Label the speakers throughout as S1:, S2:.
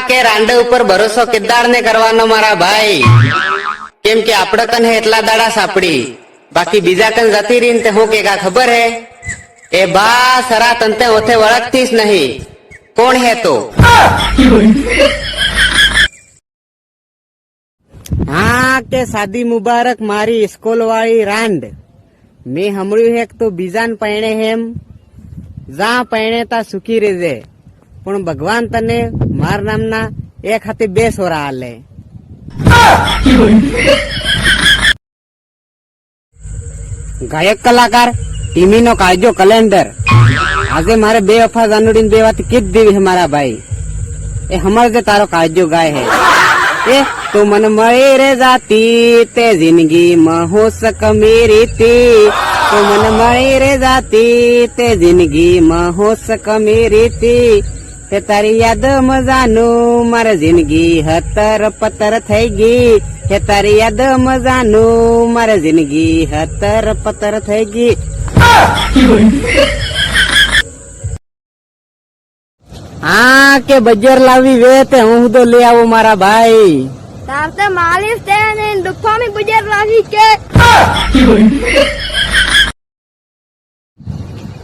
S1: કે રાંડે ઉપર ભરોસો કિદ્દાર ને કરવાનો મારા ભાઈ, કેમ કે આપડે કને એટલા દાડા સાપડી, બાકી બીજા કન જતી રીન તે હું કે ખબર હે એ બા સરા તંતે ઓથે વળગતીસ નહીં, કોણ હે તો? हाँ के शादी मुबारक मारी स्कूल वाली रांड मैं हमड़ू है तो बीजान पैणे हेम जा पैणे ता सुखी रेजे पण भगवान तने मार नामना एक हाथे बे सोरा आले। गायक कलाकार टीमी नो काजो कैलेंडर आजे मारे बे वफा जानुडीन बे वात कित देवी है मारा भाई ए हमारे जे तारो काजो गाय है ए तो मन मळे रे जाती ते जिंदगी में हो सक मेरी ती, तो मन मळे रे जाती ते जिंदगी में हो सक मेरी ती, ते तारी याद मजानु मारे जिंदगी हतर पतर થઈ ગઈ, તે તારી યાદ મજાनु મારે जिंदगी हतर पतर થઈ ગઈ। हाँ के बजर लावी वे ते हूँ तो ले आवो मारा भाई
S2: तारते मालिश ते ने दुखा में गुजर लागी के।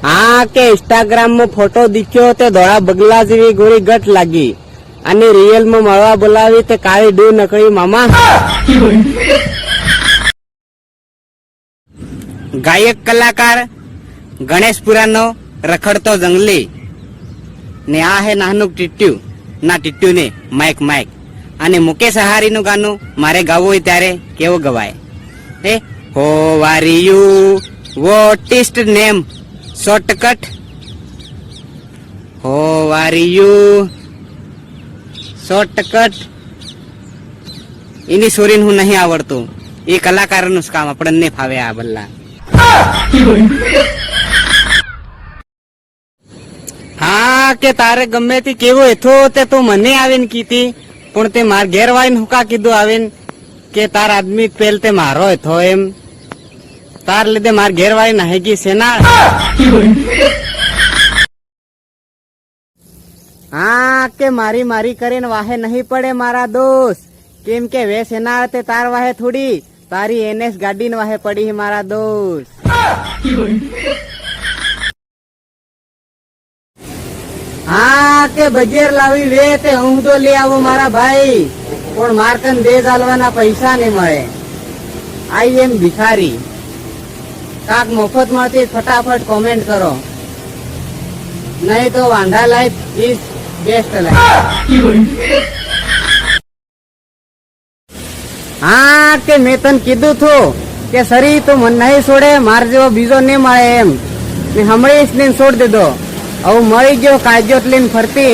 S1: हाँ के इंस्टाग्राम में फोटो दिख्यो ते धोळा बगला जेवी गोरी गट लागी અને रियल में મળવા બોલાવી તે કાળી ડૂ નકળી મામા। ગાયક કલાકાર ગણેશપુરાનો રખડતો જંગલી ને આ હે નાનું ટીટ્યુ ના ટીટ્યુ ને માઇક માઇક અને મુકેશ સહારીનું ગાનું મારે ગાવું હોય ત્યારે કેવું ગવાય હે હો વારિયુ વોટ ઇઝ નેમ શોર્ટકટ હો વારિયુ શોર્ટકટ એની સોરીન હું નહીં આવડતું એ કલાકારનું જ કામ આપણને ફાવે આ બલ્લા। હા કે તારે ગમે તે કેવો હેથો તે તું મને આવીને કીધી પણ તે માર ઘેર વાળીને હુકા કીધું આવીને કે તાર આદમી પેલ તે મારો હેથો એમ તાર લીધે માર ઘેર વાળી નાહી ગઈ સેના। हाँ के मारी मारी करीन वाहे नहीं पड़े मारा दोस्त केम के वे सेना ते तार वाहे थोड़ी तारी एनएस गाड़ी न वाहे पड़ी है मारा दोस्त। हाँ के बजेर लावी वे ते हूँ तो ले आवो मारा भाई पण मारकन दे जालवाना पैसा नहीं मळे आई एम भिखारी काक मफत मळती फटाफट कमेंट करो नहीं तो वांधा लाइफ इज बेस्ट लाइफ। हाँ के मैं तन कीधु थो के सरी तो मन नहीं छोड़े मार जेवो बीजो नहीं मळे एम मैं हमळे इसने छोड़ दे दो अब मळी गयो काजोट लईने फरती।